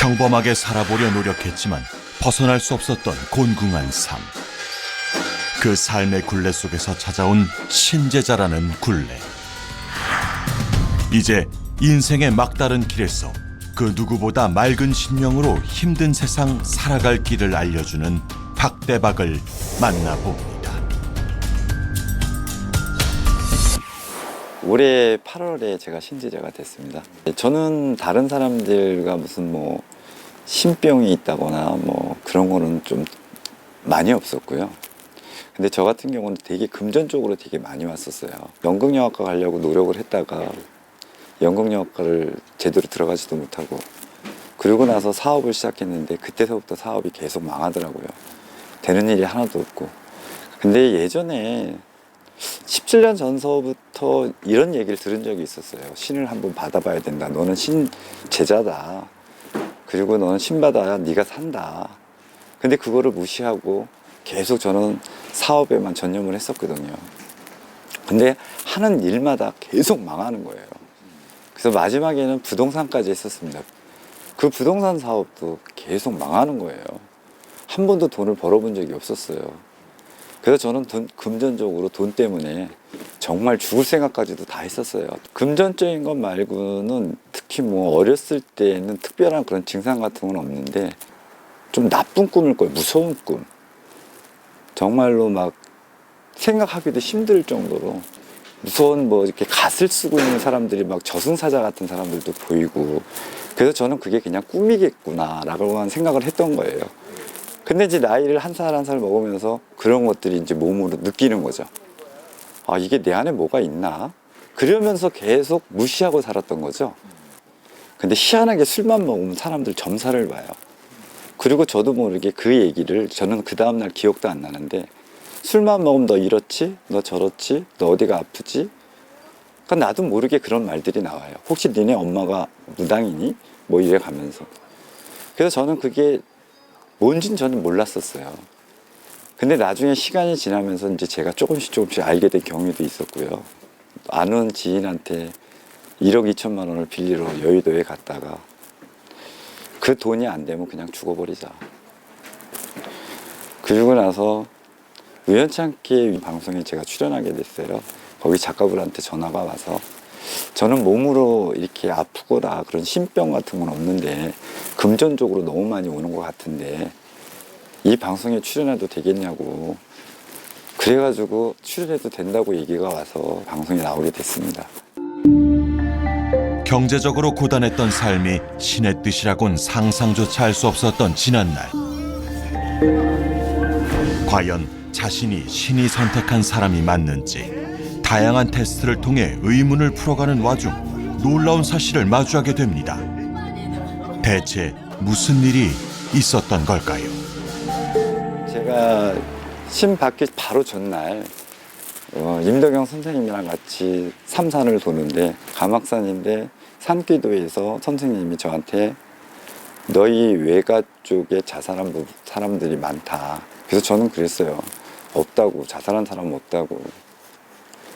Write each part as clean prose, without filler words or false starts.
평범하게 살아보려 노력했지만 벗어날 수 없었던 곤궁한 삶. 그 삶의 굴레 속에서 찾아온 신제자라는 굴레. 이제 인생의 막다른 길에서 그 누구보다 맑은 심령으로 힘든 세상 살아갈 길을 알려주는 박대박을 만나봅니다. 올해 8월에 제가 신제자가 됐습니다. 저는 다른 사람들과 무슨 신병이 있다거나 그런 거는 좀 많이 없었고요. 근데 저 같은 경우는 되게 금전적으로 되게 많이 왔었어요. 연극영화과 가려고 노력을 했다가 연극영화과를 제대로 들어가지도 못하고, 그러고 나서 사업을 시작했는데 그때서부터 사업이 계속 망하더라고요. 되는 일이 하나도 없고. 근데 예전에 17년 전서부터 이런 얘기를 들은 적이 있었어요. 신을 한번 받아봐야 된다. 너는 신 제자다. 그리고 너는 신 받아야 네가 산다. 근데 그거를 무시하고 계속 저는 사업에만 전념을 했었거든요. 근데 하는 일마다 계속 망하는 거예요. 그래서 마지막에는 부동산까지 했었습니다. 그 부동산 사업도 계속 망하는 거예요. 한 번도 돈을 벌어본 적이 없었어요. 그래서 저는 금전적으로 돈 때문에 정말 죽을 생각까지도 다 했었어요. 금전적인 것 말고는 특히 어렸을 때는 특별한 그런 증상 같은 건 없는데 좀 나쁜 꿈을 꿔요. 무서운 꿈. 정말로 막 생각하기도 힘들 정도로 무서운 이렇게 갓을 쓰고 있는 사람들이 막 저승사자 같은 사람들도 보이고, 그래서 저는 그게 그냥 꿈이겠구나라고만 생각을 했던 거예요. 근데 이제 나이를 한 살 한 살 먹으면서 그런 것들이 이제 몸으로 느끼는 거죠. 아, 이게 내 안에 뭐가 있나? 그러면서 계속 무시하고 살았던 거죠. 근데 희한하게 술만 먹으면 사람들 점사를 봐요. 그리고 저도 모르게 그 얘기를, 저는 그 다음날 기억도 안 나는데, 술만 먹으면 너 이렇지? 너 저렇지? 너 어디가 아프지? 그러니까 나도 모르게 그런 말들이 나와요. 혹시 니네 엄마가 무당이니? 이래 가면서. 그래서 저는 그게 뭔진 저는 몰랐었어요. 근데 나중에 시간이 지나면서 이제 제가 조금씩 알게 된 경우도 있었고요. 아는 지인한테 1억 2천만 원을 빌리러 여의도에 갔다가 그 돈이 안 되면 그냥 죽어버리자. 그러고 나서 우연찮게 이 방송에 제가 출연하게 됐어요. 거기 작가분한테 전화가 와서, 저는 몸으로 이렇게 아프거나 그런 신병 같은 건 없는데 금전적으로 너무 많이 오는 것 같은데 이 방송에 출연해도 되겠냐고, 그래가지고 출연해도 된다고 얘기가 와서 방송에 나오게 됐습니다. 경제적으로 고단했던 삶이 신의 뜻이라곤 상상조차 할 수 없었던 지난날. 과연 자신이 신이 선택한 사람이 맞는지 다양한 테스트를 통해 의문을 풀어가는 와중 놀라운 사실을 마주하게 됩니다. 대체 무슨 일이 있었던 걸까요? 제가 신 받기 바로 전날 임덕영 선생님이랑 같이 삼산을 도는데, 가막산인데 산기도에서 선생님이 저한테 너희 외가 쪽에 자살한 사람들이 많다. 그래서 저는 그랬어요. 없다고. 자살한 사람은 없다고.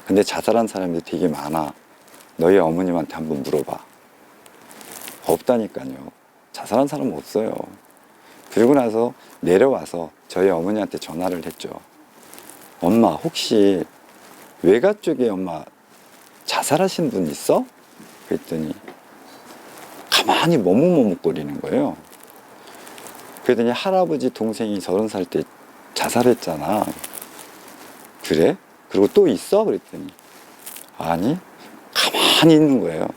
근데 자살한 사람들이 되게 많아. 너희 어머님한테 한번 물어봐. 없다니까요. 자살한 사람은 없어요. 그리고 나서 내려와서 저희 어머니한테 전화를 했죠. 엄마, 혹시 외가 쪽에 엄마 자살하신 분 있어? 그랬더니 가만히 머뭇머뭇거리는 거예요. 그랬더니 할아버지 동생이 30살 때 자살했잖아. 그래? 그리고 또 있어? 그랬더니 아니, 가만히 있는 거예요.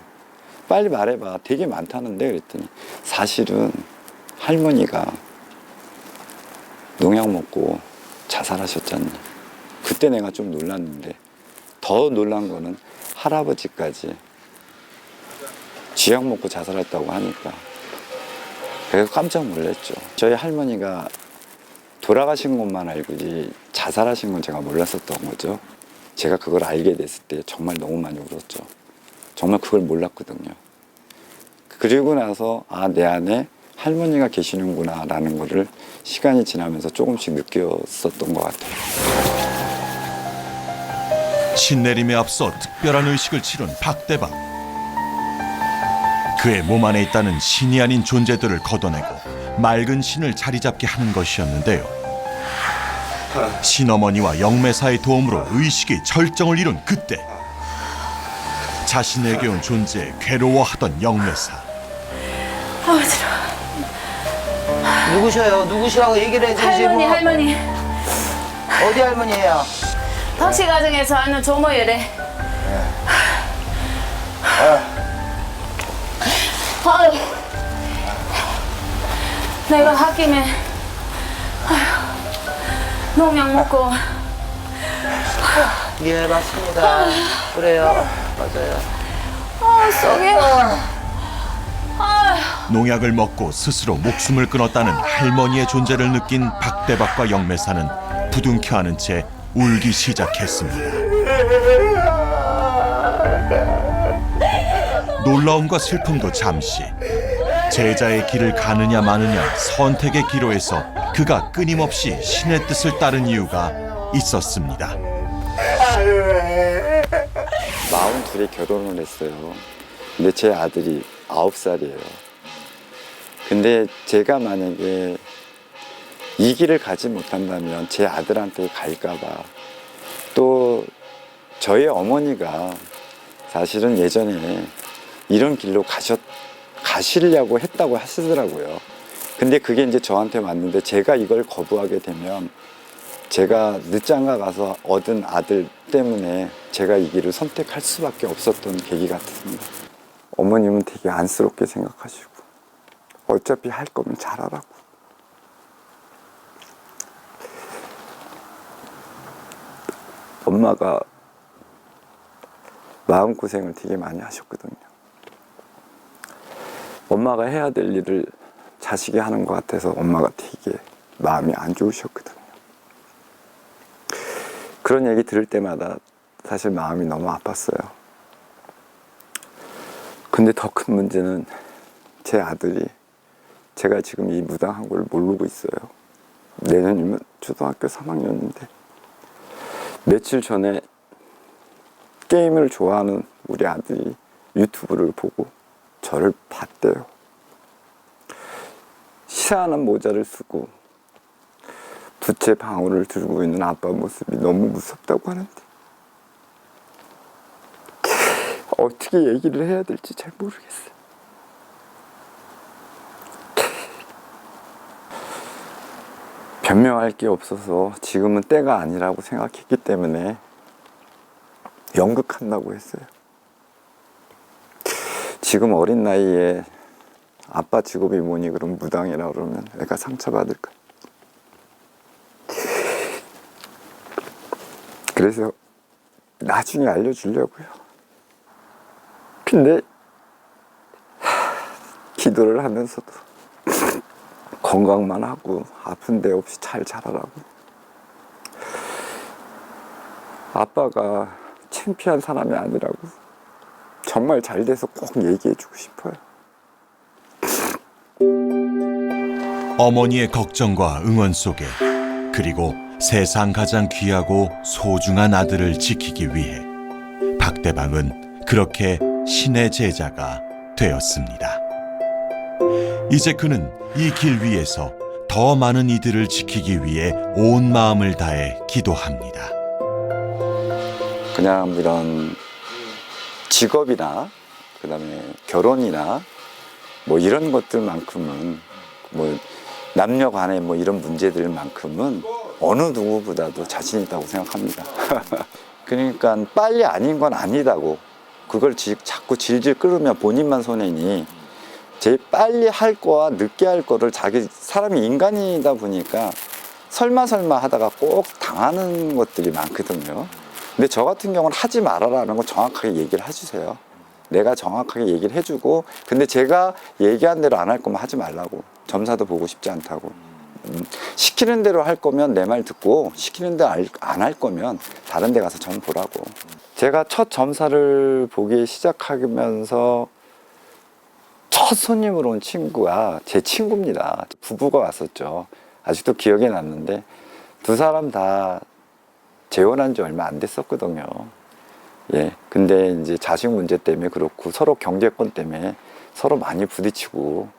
빨리 말해봐. 되게 많다는데. 그랬더니 사실은 할머니가 농약 먹고 자살하셨잖니. 그때 내가 좀 놀랐는데, 더 놀란 거는 할아버지까지 쥐약 먹고 자살했다고 하니까 그래서 깜짝 놀랐죠. 저희 할머니가 돌아가신 것만 알고지 자살하신 건 제가 몰랐었던 거죠. 제가 그걸 알게 됐을 때 정말 너무 많이 울었죠. 정말 그걸 몰랐거든요. 그리고 나서 내 안에 할머니가 계시는구나 라는 거를 시간이 지나면서 조금씩 느꼈었던 것 같아요. 신내림에 앞서 특별한 의식을 치른 박대박. 그의 몸 안에 있다는 신이 아닌 존재들을 걷어내고 맑은 신을 자리 잡게 하는 것이었는데요. 신어머니와 영매사의 도움으로 의식이 절정을 이룬 그때 자신에게 온 존재에 괴로워하던 영매사. 어지러워. 누구셔요? 누구시라고 얘기를 해주지. 할머니, 뭐. 할머니. 어디 할머니예요? 덕시 가정에서 하는 조모여래. 아유. 내가 홧김에 농약 먹고 예, 맞습니다. 그래요. 맞아요. 속에 농약을 먹고 스스로 목숨을 끊었다는 할머니의 존재를 느낀 박대박과 영매사는 부둥켜 안은 채 울기 시작했습니다. 놀라움과 슬픔도 잠시. 제자의 길을 가느냐 마느냐 선택의 기로에서 그가 끊임없이 신의 뜻을 따른 이유가 있었습니다. 42에 결혼을 했어요. 근데 제 아들이 9살이에요. 근데 제가 만약에 이 길을 가지 못한다면 제 아들한테 갈까봐, 또 저희 어머니가 사실은 예전에 이런 길로 가시려고 했다고 하시더라고요. 근데 그게 이제 저한테 왔는데 제가 이걸 거부하게 되면 제가 늦장가 가서 얻은 아들 때문에 제가 이 길을 선택할 수밖에 없었던 계기 같습니다. 어머님은 되게 안쓰럽게 생각하시고 어차피 할 거면 잘하라고. 엄마가 마음고생을 되게 많이 하셨거든요. 엄마가 해야 될 일을 자식이 하는 것 같아서 엄마가 되게 마음이 안 좋으셨거든요. 그런 얘기 들을 때마다 사실 마음이 너무 아팠어요. 근데 더 큰 문제는 제 아들이 제가 지금 이 무당한 걸 모르고 있어요. 내년이면 초등학교 3학년인데 며칠 전에 게임을 좋아하는 우리 아들이 유튜브를 보고 저를 봤대요. 시원한 모자를 쓰고 부채 방울을 들고 있는 아빠 모습이 너무 무섭다고 하는데 어떻게 얘기를 해야 될지 잘 모르겠어요. 변명할 게 없어서 지금은 때가 아니라고 생각했기 때문에 연극한다고 했어요. 지금 어린 나이에 아빠 직업이 뭐니 그럼 무당이라 그러면 애가 상처받을 거야. 그래서 나중에 알려주려고요. 근데 기도를 하면서도 건강만 하고 아픈 데 없이 잘 자라라고. 아빠가 창피한 사람이 아니라고 정말 잘 돼서 꼭 얘기해주고 싶어요. 어머니의 걱정과 응원 속에 그리고 세상 가장 귀하고 소중한 아들을 지키기 위해 박대방은 그렇게 신의 제자가 되었습니다. 이제 그는 이 길 위에서 더 많은 이들을 지키기 위해 온 마음을 다해 기도합니다. 그냥 이런 직업이나 그다음에 결혼이나 뭐 이런 것들만큼은 뭐 남녀 간의 뭐 이런 문제들만큼은 어느 누구보다도 자신 있다고 생각합니다. 그러니까 빨리 아닌 건 아니다고 그걸 자꾸 질질 끌으면 본인만 손해니 제일 빨리 할 거와 늦게 할 거를 자기 사람이 인간이다 보니까 설마 하다가 꼭 당하는 것들이 많거든요. 근데 저 같은 경우는 하지 말아라는 거 정확하게 얘기를 해주세요. 내가 정확하게 얘기를 해주고 근데 제가 얘기한 대로 안 할 거면 하지 말라고. 점사도 보고 싶지 않다고. 시키는 대로 할 거면 내 말 듣고 시키는 대로 안 할 거면 다른 데 가서 점 보라고. 제가 첫 점사를 보기 시작하면서 첫 손님으로 온 친구가 제 친구입니다. 부부가 왔었죠. 아직도 기억에 남는데 두 사람 다 재혼한 지 얼마 안 됐었거든요. 예. 근데 이제 자식 문제 때문에 그렇고 서로 경제권 때문에 서로 많이 부딪히고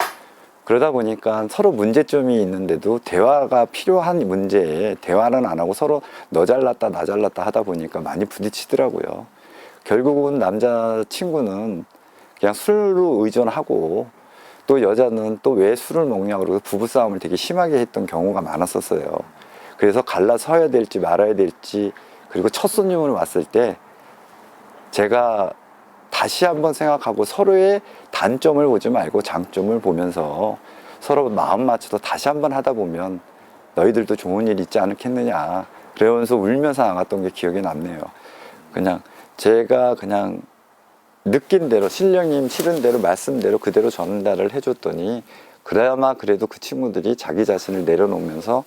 그러다 보니까 서로 문제점이 있는데도 대화가 필요한 문제에 대화는 안 하고 서로 너 잘났다 나 잘났다 하다 보니까 많이 부딪히더라고요. 결국은 남자친구는 그냥 술로 의존하고 또 여자는 또 왜 술을 먹냐고 그러고 부부싸움을 되게 심하게 했던 경우가 많았었어요. 그래서 갈라서야 될지 말아야 될지, 그리고 첫 손님을 왔을 때 제가 다시 한번 생각하고 서로의 단점을 보지 말고 장점을 보면서 서로 마음 맞춰서 다시 한번 하다 보면 너희들도 좋은 일 있지 않겠느냐, 그러면서 울면서 나갔던 게 기억에 남네요. 그냥 제가 그냥 느낀 대로, 신령님 싫은 대로 말씀대로 그대로 전달을 해줬더니 그나마 그래도 그 친구들이 자기 자신을 내려놓으면서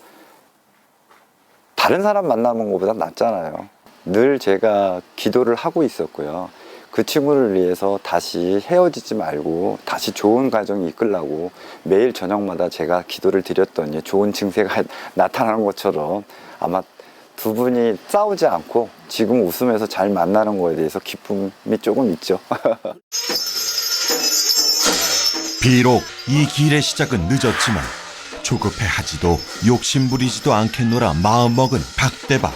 다른 사람 만나는 것보다 낫잖아요. 늘 제가 기도를 하고 있었고요. 그 친구를 위해서 다시 헤어지지 말고 다시 좋은 가정이 이끌라고 매일 저녁마다 제가 기도를 드렸더니 좋은 증세가 나타나는 것처럼 아마 두 분이 싸우지 않고 지금 웃으면서 잘 만나는 거에 대해서 기쁨이 조금 있죠. 비록 이 길의 시작은 늦었지만 조급해하지도 욕심부리지도 않겠노라 마음먹은 박대박.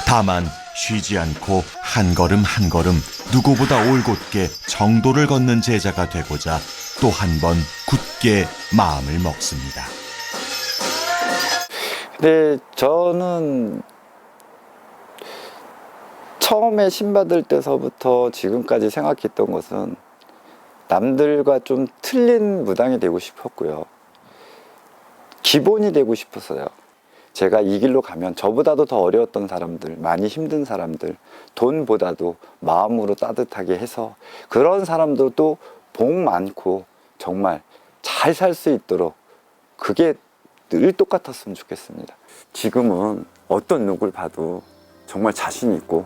다만 쉬지 않고 한 걸음 한 걸음 누구보다 올곧게 정도를 걷는 제자가 되고자 또 한 번 굳게 마음을 먹습니다. 근데 저는 처음에 신받을 때서부터 지금까지 생각했던 것은 남들과 좀 틀린 무당이 되고 싶었고요. 기본이 되고 싶었어요. 제가 이 길로 가면 저보다도 더 어려웠던 사람들, 많이 힘든 사람들, 돈보다도 마음으로 따뜻하게 해서 그런 사람들도 복 많고 정말 잘 살 수 있도록 그게 늘 똑같았으면 좋겠습니다. 지금은 어떤 누굴 봐도 정말 자신 있고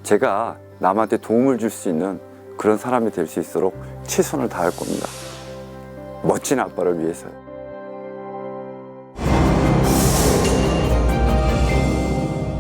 제가 남한테 도움을 줄 수 있는 그런 사람이 될 수 있도록 최선을 다할 겁니다. 멋진 아빠를 위해서요.